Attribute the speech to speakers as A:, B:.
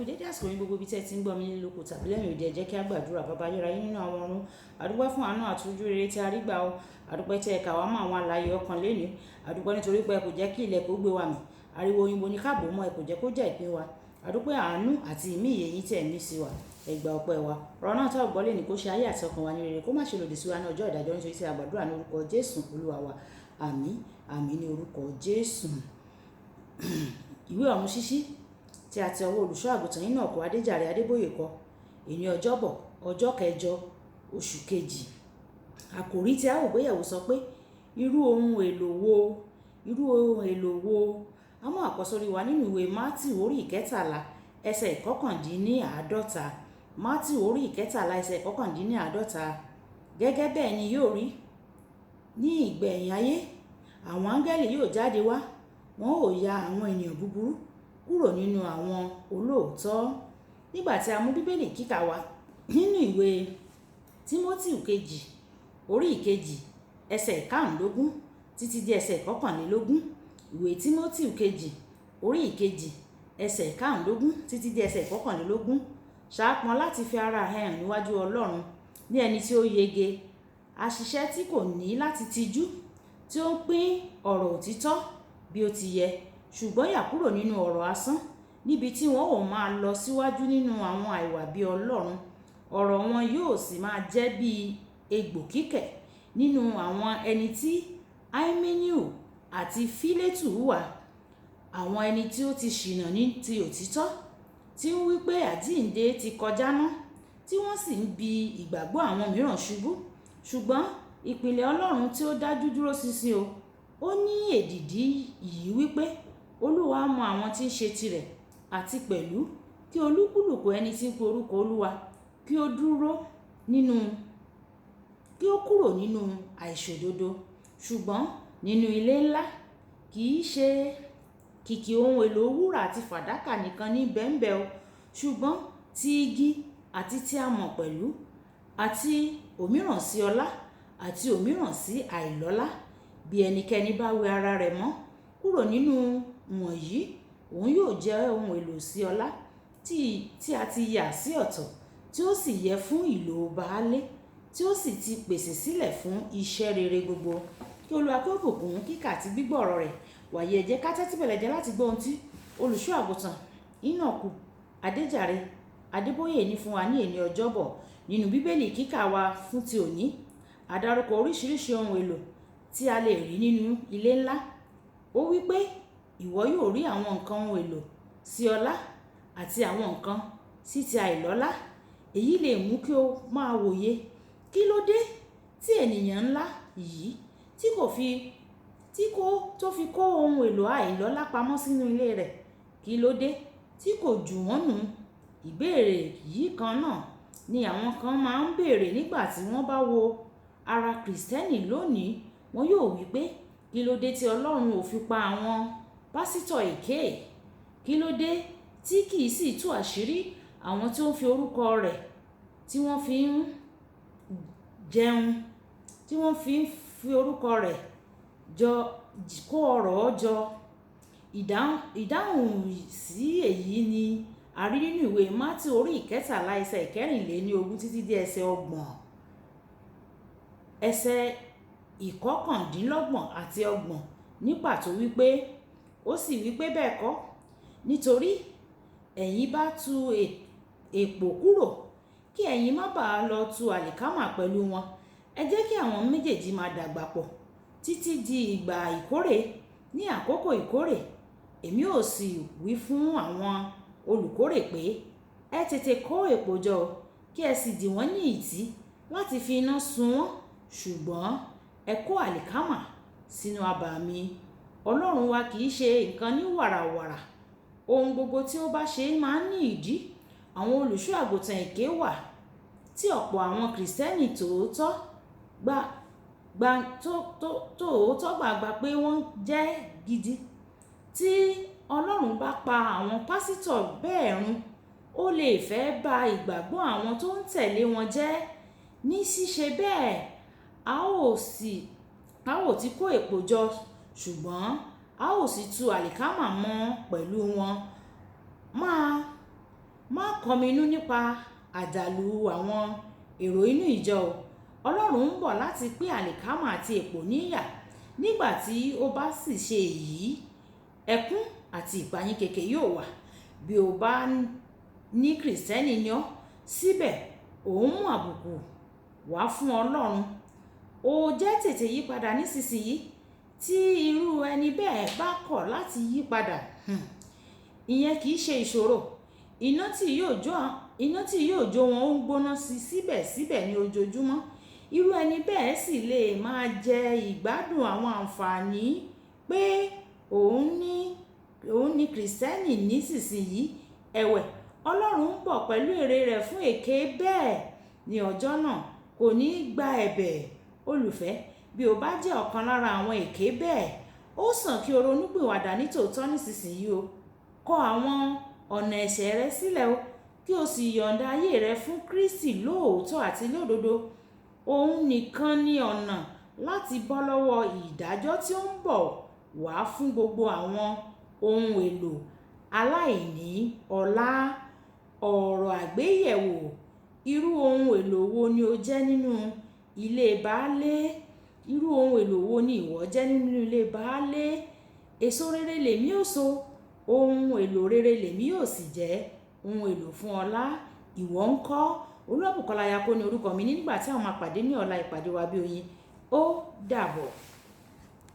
A: kú dédé àsìkò yín gbogbo ibi tí ẹ ti ń gbọ́ mi nílùú kò tàbí lẹ́yìn òde ẹ jẹ́ kí á gbàdúrà. Bàbá ayérayé nínú àwọn ọ̀run, àdúpẹ́ fún àánú àti ojú rere tí a rí gbà o. Àdúpẹ́ tí ẹ kà wá mọ́ àwọn alààyè ọkàn lénìí. Àdúpẹ́ nítorí pé ẹ kò jẹ́ kí ilẹ̀ kó gbé wa mì. Ariwo òyìnbó ní káàbò mọ́, ẹ kò jẹ́ kó jẹ́ ìpín wa. Àdúpẹ́ àánú àti ìmí ìyè yín tí ẹ ní sí wa. Ẹ gba ọpẹ́ wa. Ọ̀rọ̀ náà tá ò gbọ́ lénìí kó ṣe ayé àti ọkàn wa ní rere, kó má ṣe lòdì sí wa ní ọjọ́ ìdájọ́, nítorí tí a gbàdúrà ní orúkọ Jésù Olúwa wa. Àmín, àmín ní orúkọ Jésù. Ìwé ọ̀run ṣíṣí tí a ti ọwọ́ olùṣọ́ àgùntàn Enoch Adeboye kọ, èní ọjọ́bọ̀ ọjọ́ kẹjọ oṣù kejì. Àkòrí tí a ó gbéyẹ̀wò sọ pé irú ohun èlò wo. A mú àkọ́sórí wa nínú ìwé Mátíù orí ìkẹtàlá ẹsẹ̀ ìkọkàndínláàádọ́ta. Mátíù orí ìkẹtàlá ẹsẹ̀ ìkọkàndínláàádọ́ta. Gẹ́gẹ́ bẹ́ẹ̀ ni yóò rí ní ìgbẹ̀yìn ayé. Àwọn áńgẹ́lì yóò jáde wá, wọn ó ya àwọn ènìyàn búburú kúrò nínú àwọn olóòótọ́. Nígbà tí a mú bíbélì kíkà wa nínú ìwé Tímótì kejì orí ìkejì ẹsẹ̀ ìkarùndógún títí di ẹsẹ̀ ìkọkànlélógún. Ìwé Tímótì kejì orí ìkejì ẹsẹ̀ ìkarùndógún títí di ẹsẹ̀ ìkọkànlélógún. Ṣàápọn láti fi ara hàn níwájú Ọlọ́run ní ẹni tí ó yege, aṣiṣẹ́ tí kò ní láti tijú, tí ó ń pín ọ̀rọ̀ òtítọ́ bí ó ti yẹ, ṣùgbọ́n yà kúrò nínú ọ̀rọ̀ asán, níbi tí wọn ò máa lọ síwájú nínú àwọn àìwà bí Ọlọ́run. Ọ̀rọ̀ wọn yóò sì máa jẹ́ bí egbò kíkẹ̀ nínú àwọn ẹni tí Hymeneu àti Fílétù wà, àwọn ẹni tí ó ti ṣìnà ní ti òtítọ́, tí ń wí pé àjíǹde ti kọjá ná, tí wọ́n sì ń bi ìgbàgbọ́ àwọn mìíràn ṣubú. Ṣùgbọ́n ìpìlẹ̀ Ọlọ́run tí ó dájú dúró ṣinṣin o. Ó ní èdìdì yìí wípé Olúwa mọ àwọn tí ń ṣe tirẹ̀, àti pẹ̀lú kí olúkúlùkù ẹni tí ń pe orúkọ Olúwa kí ó kúrò nínú àìṣòdodo. Ṣùgbọ́n nínú ilé ńlá kì í ṣe kìkì ohun èlò wúrà àti fàdákà nìkan ní bẹ́ńbẹ́ o, ṣùgbọ́n ti igi àti ti amọ̀ pẹ̀lú, àti òmíràn sí ọlá àti òmíràn sí àìlọ́lá. Bí ẹnikẹ́ni bá wẹ ara rẹ̀ mọ́ kúrò nínú wọ̀nyí, òun yóò jẹ́ ohun èlò sí ọlá tí a ti yà sí ọ̀tọ̀, tí ó sì yẹ fún ìlò baálé, tí ó sì ti pèsè sílẹ̀ fún iṣẹ́ rere gbogbo. Kí Olúwa kí ó bùkún kíkà àti gbígbọ́ ọ̀rọ̀ rẹ̀. Wàyí ẹ jẹ́ ká tẹ́tí bẹ̀lẹ̀ jẹ́ láti gbọ́ ohun tí olùṣọ́ àgùntàn Enoch Adeboye ní fún wa ní èní ọjọ́bọ̀. Nínú bíbélì kíkà wa fún ti òní, a dárúkọ oríṣiríṣi ohun èlò tí a lè rí nínú ilé ńlá. Ó wí pé ìwọ yóò rí àwọn nǹkan ohun èlò sí ọlá àti àwọn nǹkan sí ti àìlọ́lá. Èyí lè mú kí o máa wòye, kí ló dé tí ènìyàn ńlá yìí tó fi kó ohun èlò àìlọ́lá pamọ́ sínú ilé rẹ̀? Kí ló dé tí kò jù wọ́n nù? Ìbéèrè yìí kan náà ni àwọn kan máa ń béèrè nígbà tí wọ́n bá wo ara Kìrìsìtẹ́nì lónìí. Wọn yóò wí pé kí ló dé tí Ọlọ́run ò fi pa àwọn pásítọ̀ èké? Kí ló dé tí kì í sì tú àṣírí àwọn tí ó ń fi orúkọ rẹ̀ tí wọ́n fi ń jẹun, tí wọ́n fi orúkọ rẹ̀ kó ọrọ̀ jọ? Ìdáhùn sí èyí ni a rí nínú ìwé Mátíù orí ìkẹtàlá ẹsẹ̀ ìkẹrìnléníogún títí dé ẹsẹ̀ ọgbọ̀n. Ẹsẹ̀ ìkọkàndínlọ́gbọ̀n àti ọgbọ̀n ní pàtó wípé, ó sì wípé bẹ́ẹ̀ kọ́, nítorí ẹ̀yin bá tu èpò kúrò, kí ẹ̀yin má bàa lọ tu àlìkámà pẹ̀lú wọn. Ẹ jẹ́ kí àwọn méjèèjì máa dàgbà pọ̀ títí di ìgbà ìkórè. Ní àkókò ìkórè, èmi ò sì wí fún àwọn olùkórè pé ẹ tètè kó èpò jọ, kí ẹ sì dì wọ́n ní ìtí láti fi iná sun wọ́n, ṣùgbọ́n ẹ kó àlìkámà sínú abà mi. Ọlọ́run wa kì í ṣe nǹkan ní wàràwàrà. Ohun gbogbo tí ó bá ṣe máa ń ní ìdí. Àwọn olùṣọ́ àgùntàn èké wà tí ọ̀pọ̀ àwọn Kìrìsìtẹ́nì tòótọ́ gbàgbà pé wọ́n jẹ́ gidi. Tí Ọlọ́run bá pa àwọn pásítọ̀ bẹ́ẹ̀ run, ó lè fẹ́ ba ìgbàgbọ́ àwọn tó ń tẹ̀lé wọn jẹ́. Ní ṣíṣe bẹ́ẹ̀, a ó ti kó èpò jọ, ṣùgbọ́n a ó sì tu àlìkámà mọ́ pẹ̀lú wọn. kọminú nípa àjàlù àwọn èrò inú ìjọ o. Ọlọ́run ń bọ̀ láti pín àlìkámà àti èpò níyà. Nígbà tí ó bá sì ṣe èyí, ẹkún àti ìpayín keke yóò wà. Bí o bá ní Kìrìsìtẹ́nì ni ọ́, síbẹ̀ ò ń mú àbùkù wá fún Ọlọ́run. Ó jẹ́ tètè yípadà nísinsìnyí. Tí irú ẹni bẹ́ẹ̀ bá kọ̀ láti yípadà, ìyẹn kì í ṣe ìṣòro. Iná tí yóò jó wọn ó ń gbóná sí síbẹ̀síbẹ̀ ní ojoojúmọ́. Irú ẹni bẹ́ẹ̀ sì lè máa jẹ ìgbádùn àwọn àǹfààní pé òun ní Kìrìsìtẹ́nì nísinsìnyí. Ẹ̀wẹ̀, Ọlọ́run ń bọ̀ pẹ̀lú èrè rẹ̀ fún èké bẹ́ẹ̀ ní ọjọ́ náà. Kò ní gba ẹ̀bẹ̀. Olùfẹ́, bí o bá jẹ́ ọ̀kan lára àwọn èké bẹ́ẹ̀, ó sàn kí o ronúpìwàdà nítòótọ́ nísinsìnyí o. Kọ̀ àwọn ọ̀nà ẹ̀ṣẹ̀ rẹ sílẹ̀ o, kí o sì yọ̀ǹda ayé rẹ fún Kristi lóòótọ́ àti lódodo. Òun nìkan ní ọ̀nà láti bọ́ lọ́wọ́ ìdájọ́ tí ó ń bọ̀ wá fún gbogbo àwọn ohun èlò aláìní ọlá. Ọ̀rọ̀ àgbéyẹ̀wò: irú ohun èlò wo ni o jẹ́ nínú ilé baálé? Irú ohun èlò wo ni ìwọ jẹ́ nínú ilé baálé? Èso rere lèmi ó so, ohun èlò rere lèmi yóò sì jẹ́ ohun èlò fún ọlá. Ìwọ ńkọ́? Olúwabùkọ́lá Ayako ni orúkọ mi. Nígbà tí àwọn máa pàdé ní ọ̀la, ìpàdé wa bí oyin. Ó dàbọ̀.